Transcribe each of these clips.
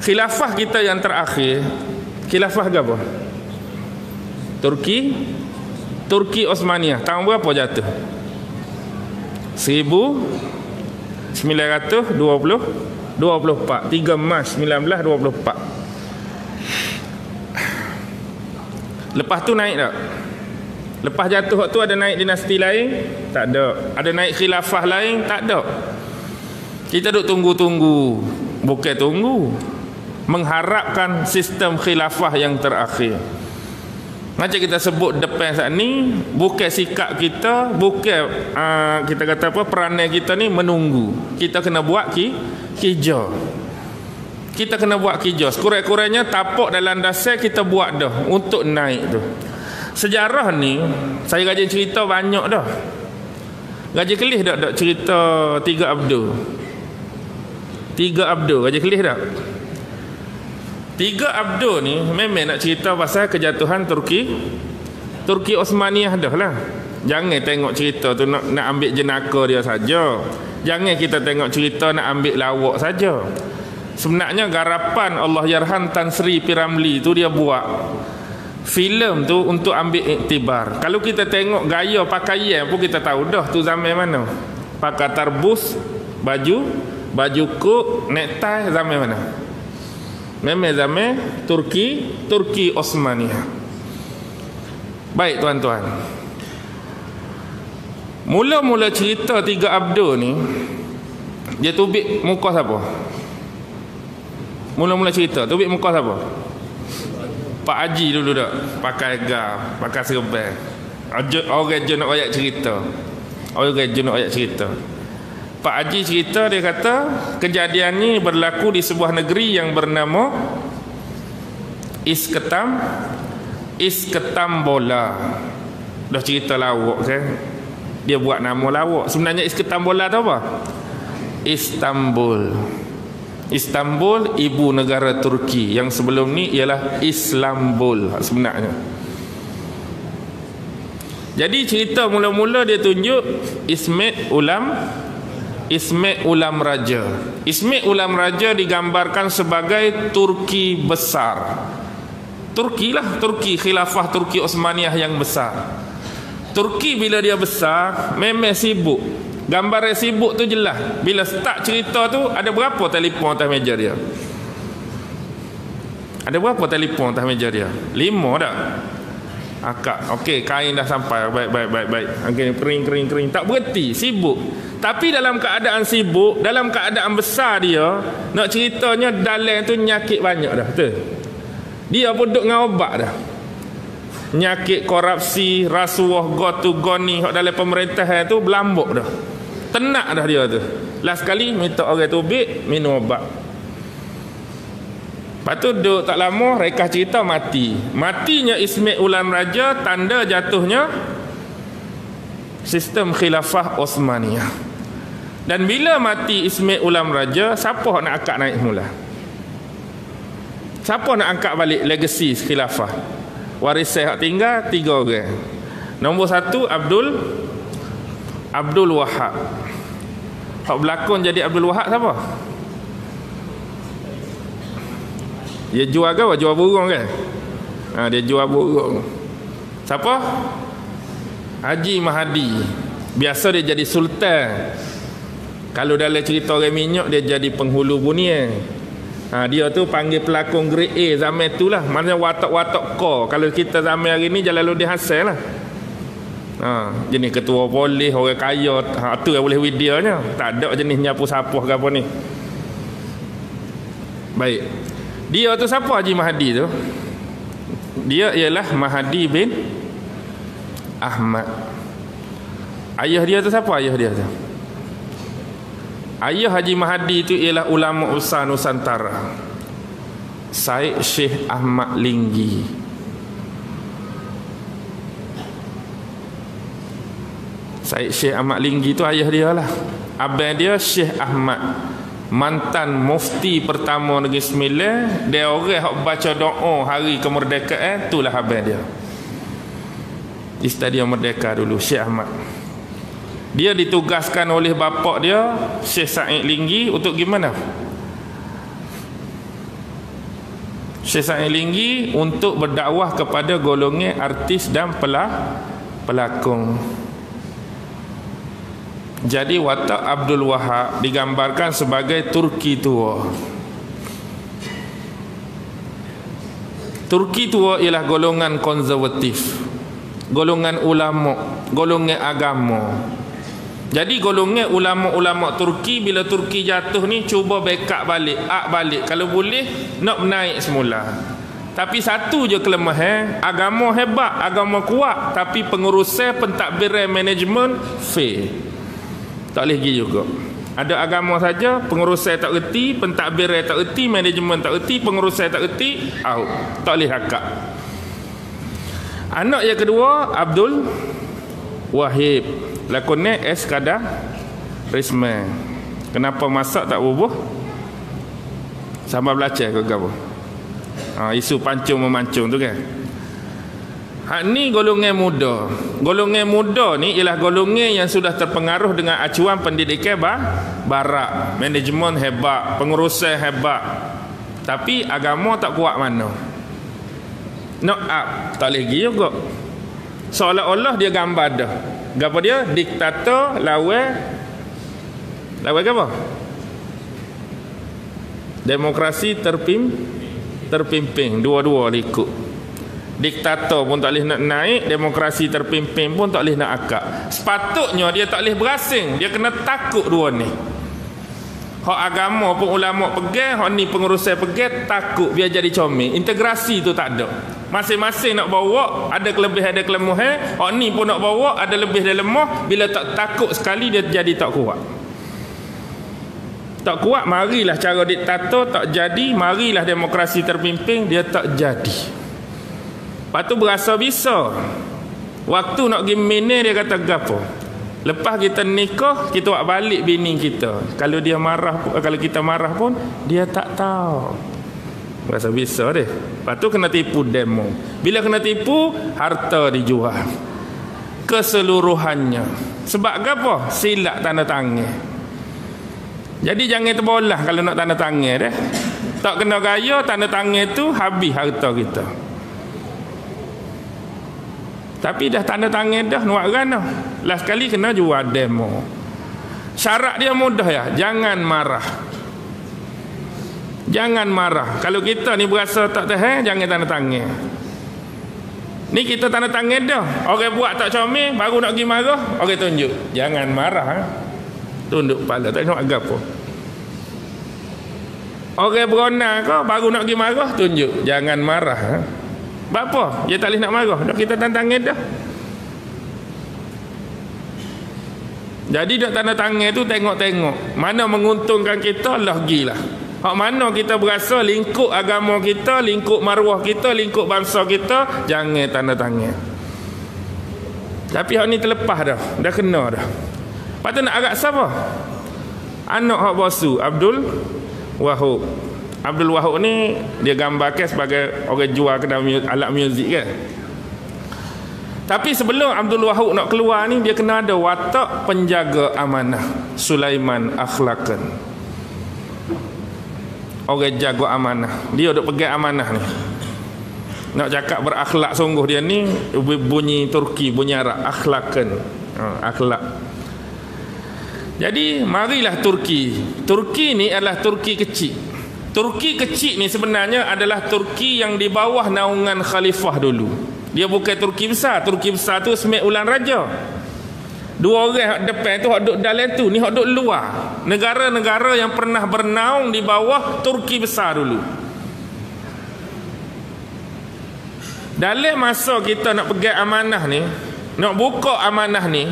khilafah kita yang terakhir, khilafah ke apa? Turki Osmaniyah. Tahun berapa jatuh? 1924, 3 Mac 1924. Lepas tu naik tak? Lepas jatuh tu ada naik dinasti lain? Tak ada. Ada naik khilafah lain? Tak ada. Kita duk tunggu-tunggu. Bukan tunggu, mengharapkan sistem khilafah yang terakhir. Macam kita sebut depan saat ni, bukan sikap kita, bukan kita kata apa, peranan kita ni menunggu. Kita kena buat kerja. Kita kena buat kerja. Sekurang-kurangnya tapak dalam dasar kita buat dah untuk naik tu. Sejarah ni saya rajin cerita banyak dah. Gaji kelih dak cerita 3 Abdul. 3 Abdul gaji kelih dak? 3 Abdul ni memang nak cerita pasal kejatuhan Turki Osmaniyah dah lah. Jangan tengok cerita tu nak ambil jenaka dia saja. Jangan kita tengok cerita nak ambil lawak saja. Sebenarnya garapan Allahyarham Tan Sri P. Ramlee tu dia buat filem tu untuk ambil iktibar. Kalau kita tengok gaya pakaian pun kita tahu dah tu zaman mana. Pakai tarbus, baju kuk, necktie, zaman mana? Memang zaman Turki Osmaniyah. Baik tuan-tuan, mula-mula cerita 3 Abdul ni, dia tubik muka siapa? Mula-mula cerita tubik muka siapa? Pak Haji dulu dak, pakai gam, pakai serban. Orang je nak ayat cerita. Pak Haji cerita, dia kata kejadian ni berlaku di sebuah negeri yang bernama Isketambola. Dah cerita lawak kan? Dia buat nama lawak. Sebenarnya Isketambola tu apa? Istanbul, ibu negara Turki. Yang sebelum ni ialah Islambul sebenarnya. Jadi cerita mula-mula dia tunjuk Ismet Ulam Raja. Ismet Ulam Raja digambarkan sebagai Turki besar. Turki khilafah Turki Osmaniyah yang besar. Turki bila dia besar memang sibuk. Gambar yang sibuk tu jelas. Bila start cerita tu, ada berapa telefon atas meja dia? Ada berapa telefon atas meja dia? 5 dah. Akak, okey, kain dah sampai. Baik. Okey, kering. Tak berhenti, sibuk. Tapi dalam keadaan sibuk, dalam keadaan besar dia, nak ceritanya dalam tu nyakit banyak dah. Betul? Dia pun duduk dengan obat dah. Nyakit korupsi, rasuah, goni dalam pemerintahan tu berlambuk dah. Tenak dah dia tu. Last kali minta orang tubik, minum obat. Lepas tu duduk tak lama, rekah cerita mati. Matinya Ismet Ulam Raja tanda jatuhnya sistem khilafah Osmaniyah. Dan bila mati Ismet Ulam Raja, siapa nak angkat naik semula? Siapa nak angkat balik legasi khilafah? Warisan hak tinggal 3 orang. Nombor 1 Abdul Wahab. Hak berlakon jadi Abdul Wahab siapa? Dia jual ke apa? Jual burung ke? Dia jual burung. Siapa? Haji Mahdi. Biasa dia jadi sultan. Kalau dalam cerita orang minyak, dia jadi penghulu bunian. Dia tu panggil pelakon grade A zaman tu lah. Maknanya watak-watak kor. Kalau kita zaman hari ni Jalaluddin Hasan lah. Jenis ketua polis, orang kaya. Tu yang boleh videonya. Tak ada jenis nyapu sapuh ke apa ni. Baik. Dia tu siapa Haji Mahdi tu? Dia ialah Mahdi bin Ahmad. Ayah dia tu siapa ayah dia tu? Ayah Haji Mahdi itu ialah ulama besar Nusantara, Syed Syekh Ahmad Linggi. Syed Syekh Ahmad Linggi itu ayah dia lah. Abang dia Syekh Ahmad, mantan mufti pertama Negeri Sembilan. Dia orang yang baca doa hari kemerdekaan, itulah abang dia di Stadium Merdeka dulu, Syekh Ahmad. Dia ditugaskan oleh bapak dia Syekh Said Linggi untuk gimana? Syekh Sa'id Linggi untuk berdakwah kepada golongan artis dan pelakon. Jadi watak Abdul Wahab digambarkan sebagai Turki tua. Turki tua ialah golongan konservatif, golongan ulama, golongan agama. Jadi golongan ulama-ulama Turki, bila Turki jatuh ni cuba backup balik, balik kalau boleh nak menaik semula. Tapi satu je kelemahan, agama hebat, agama kuat, tapi pengurusan pentadbiran manajemen fail. Tak boleh pergi juga. Ada agama saja, pengurusan tak reti, pentadbiran tak reti, manajemen tak reti, pengurusan tak reti, out. Tak boleh akak. Anak yang kedua Abdul Wahib, lakonnya S Kadar Risman. Kenapa masak tak bubuh? Sambal belacan ke apa? Isu pancung memancung tu kan. Hak ni golongan muda. Golongan muda ni ialah golongan yang sudah terpengaruh dengan acuan pendidikan barat. Manajemen hebat, pengurusan hebat. Tapi agama tak kuat mana. Knock up, tak boleh pergi juga. Seolah-olah dia gambar dah. Apa dia? Diktator lawan ke apa? Demokrasi terpimpin. Dua-dua ikut. Diktator pun tak boleh nak naik, demokrasi terpimpin pun tak boleh nak akak. Sepatutnya dia tak boleh berasing, dia kena takut dua ni. Hak agama pun ulama pegang, hak ni pengurusan pegang, takut biar jadi comel. Integrasi tu tak ada. Masing-masing nak bawa, ada kelebihan ada kelemahan. Hak ni pun nak bawa, ada lebih dan lemah. Bila tak takut sekali dia jadi tak kuat. Tak kuat, marilah cara diktator tak jadi, marilah demokrasi terpimpin, dia tak jadi. Lepas tu berasa bisa. Waktu nak pergi mina dia kata gapo? Lepas kita nikah, kita buat balik bini kita. Kalau dia marah, kalau kita marah pun dia tak tahu. Berasa bisa deh. Lepas tu kena tipu demo. Bila kena tipu, harta dijual keseluruhannya. Sebab gapo? Silap tanda tangan. Jadi jangan terbolah kalau nak tanda tangan deh. Tak kena gaya, tanda tangan tu habis harta kita. Tapi dah tanda tangan dah nuak rana. Last kali kena jual demo. Syarat dia mudah ya, jangan marah. Jangan marah. Kalau kita ni berasa tak tahan, jangan tanda tangan. Ni kita tanda tangan dah. Orang buat tak comel, baru nak pergi marah, orang tunjuk. Jangan marah. Tunduk kepala, tak nak agak apa. Orang beronah ke, baru nak pergi marah, tunjuk. Jangan marah. Apa? Dia tak boleh nak marah. Dah kita tanda tangan dah. Jadi dah tanda tangan tu tengok-tengok. Mana menguntungkan kita, lah gilah. Hak mana kita berasa lingkup agama kita, lingkup maruah kita, lingkup bangsa kita, jangan tanda tangan. Tapi hak ni terlepas dah. Dah kena dah. Lepas tu nak agak siapa? Anak hak bosu, Abdul Wahab. Abdul Wahab ni dia gambarkan sebagai orang jual kedai alat muzik kan. Tapi sebelum Abdul Wahab nak keluar ni, dia kena ada watak penjaga amanah. Sulaiman akhlaqan. Orang jaga amanah. Dia duk pegang amanah ni. Nak cakap berakhlak sungguh dia ni, bunyi Turki, bunyi Arab, akhlaqan. Akhlak. Jadi marilah Turki. Turki ni adalah Turki kecil. Turki kecil ni sebenarnya adalah Turki yang di bawah naungan khalifah dulu. Dia bukan Turki besar. Turki besar tu Semek Ulan Raja. Dua orang hak depan tu hak duduk dalam tu, ni hak duduk luar. Negara-negara yang pernah bernaung di bawah Turki besar dulu. Dalam masa kita nak pegang amanah ni, nak buka amanah ni,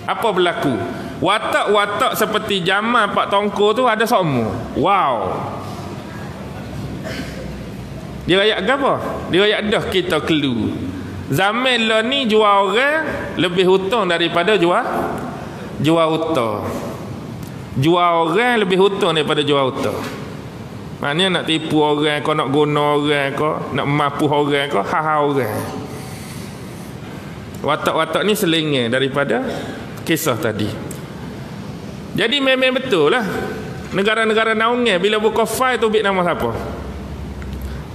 apa berlaku? Watak-watak seperti zaman Pak Tongko tu ada semua. Wow. Dia rakyat apa? Dia rakyat dah kita kelu. Zaman lah ni jual orang lebih hutang daripada jual hutang. Jual orang lebih hutang daripada jual hutang. Maknanya nak tipu orang kau, nak guna orang kau, nak mampu orang kau, hal-hal orang. Watak-watak ni selenge daripada kisah tadi. Jadi memang betul lah. Negara-negara naungnya bila buka file tu bit nama siapa?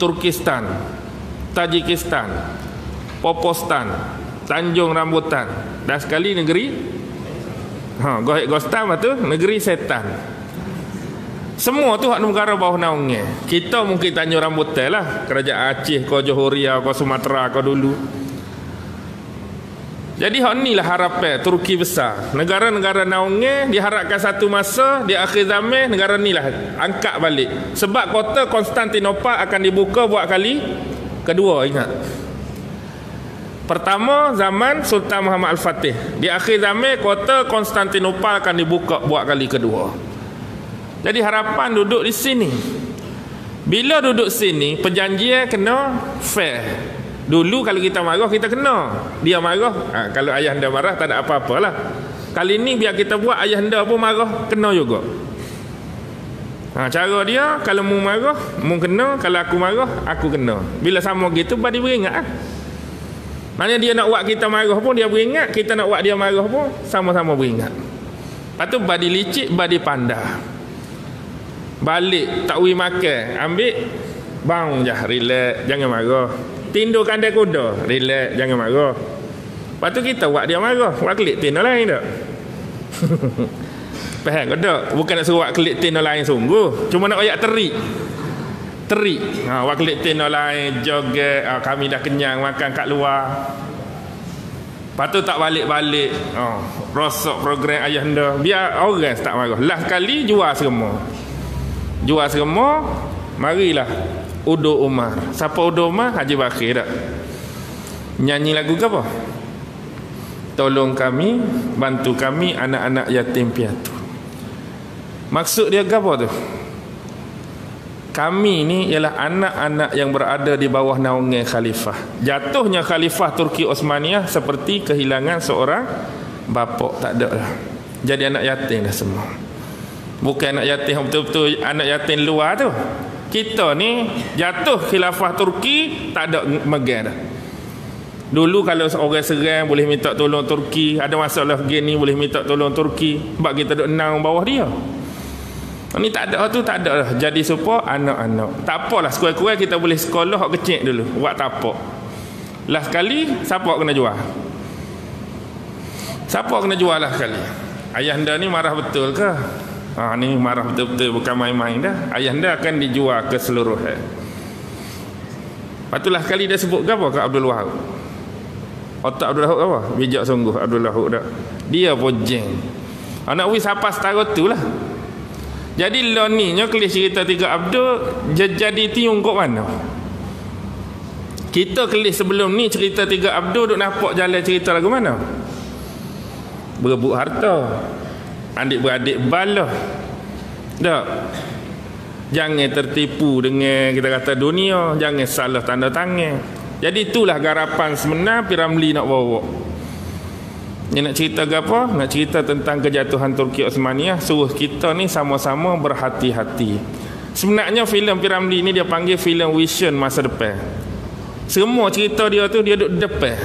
Turkistan, Tajikistan, Popostan, Tanjung Rambutan, dan sekali negeri Gohek Gostam tu negeri setan. Semua tu hak negara bawah naungnya. Kita mungkin Tanjung Rambutan lah, kerajaan Aceh ke Johor ke Sumatera ke dulu. Jadi hak ni lah harapan Turki besar. Negara-negara naungnya diharapkan satu masa di akhir zaman negara ni lah angkat balik. Sebab kota Konstantinopel akan dibuka buat kali kedua, ingat. Pertama zaman Sultan Muhammad Al-Fatih. Di akhir zaman kota Konstantinopel akan dibuka buat kali kedua. Jadi harapan duduk di sini. Bila duduk sini perjanjian kena fair. Dulu kalau kita marah kita kena. Dia marah, kalau ayah anda marah tak ada apa-apalah. Kali ni biar kita buat ayah anda pun marah kena juga. Cara dia kalau mu marah mu kena, kalau aku marah aku kena. Bila sama gitu badi beringat lah. Maknanya dia nak buat kita marah pun dia beringat, kita nak buat dia marah pun sama-sama beringat. Lepas tu badi licik, badi pandai. Balik tak ui makan, ambil bang je, relax, jangan marah. Tindu kandai kuda, relax, jangan marah. Lepas tu kita buat dia marah, buat kelik tindu lain tak? Faham ke tak? Bukan nak suruh buat kelik tindu lain sungguh, cuma nak ayak terik. Buat kelik tindu lain, joget, kami dah kenyang makan kat luar. Lepas tu tak balik-balik, rosok program ayah anda, biar orang tak marah. Last kali jual semua. Marilah Udo Umar. Siapa Udo Umar? Haji Bakir tak? Nyanyi lagu ke apa? Tolong kami, bantu kami anak-anak yatim piatu. Maksud dia ke apa tu? Kami ni ialah anak-anak yang berada di bawah naungan khalifah. Jatuhnya khalifah Turki Osmaniyah seperti kehilangan seorang bapa, tak ada dah. Jadi anak yatim dah semua. Bukan anak yatim betul-betul anak yatim luar tu. Kita ni jatuh khilafah Turki tak ada megang dah. Dulu kalau orang serang boleh minta tolong Turki, ada masalah gini boleh minta tolong Turki, sebab kita duduk nang bawah dia. Ni tak ada tu, tak ada dah. Jadi supaya anak-anak tak apalah, sekurang-kurang kita boleh sekolah hak kecil dulu, buat tapak. Last sekali siapa kena jual? Siapa kena jual lah sekali? Ayah anda ni marah betul ke? Ni marah betul-betul, bukan main-main dah. Ayah anda akan dijual ke seluruh Patulah sekali dia sebut ke apa ke Abdul Wahab? Otak Abdul Wahab apa? Bijak sungguh Abdul Wahab dah. Dia pun jeng. Anak wis apa setara tu lah. Jadi lo ni nya kelis cerita tiga Abdul jadi tiung kok mana? Kita kelis sebelum ni cerita tiga Abdul duk nampak jalan cerita lagu mana? Berebut harta. Adik-beradik balah. Tak. Jangan tertipu dengan kita kata dunia, jangan salah tanda tangan. Jadi itulah garapan sebenar Piramli nak bawa. Dia nak cerita apa? Nak cerita tentang kejatuhan Turki Osmaniyah, suruh kita ni sama-sama berhati-hati. Sebenarnya filem Piramli ni dia panggil filem vision masa depan. Semua cerita dia tu dia duduk depan.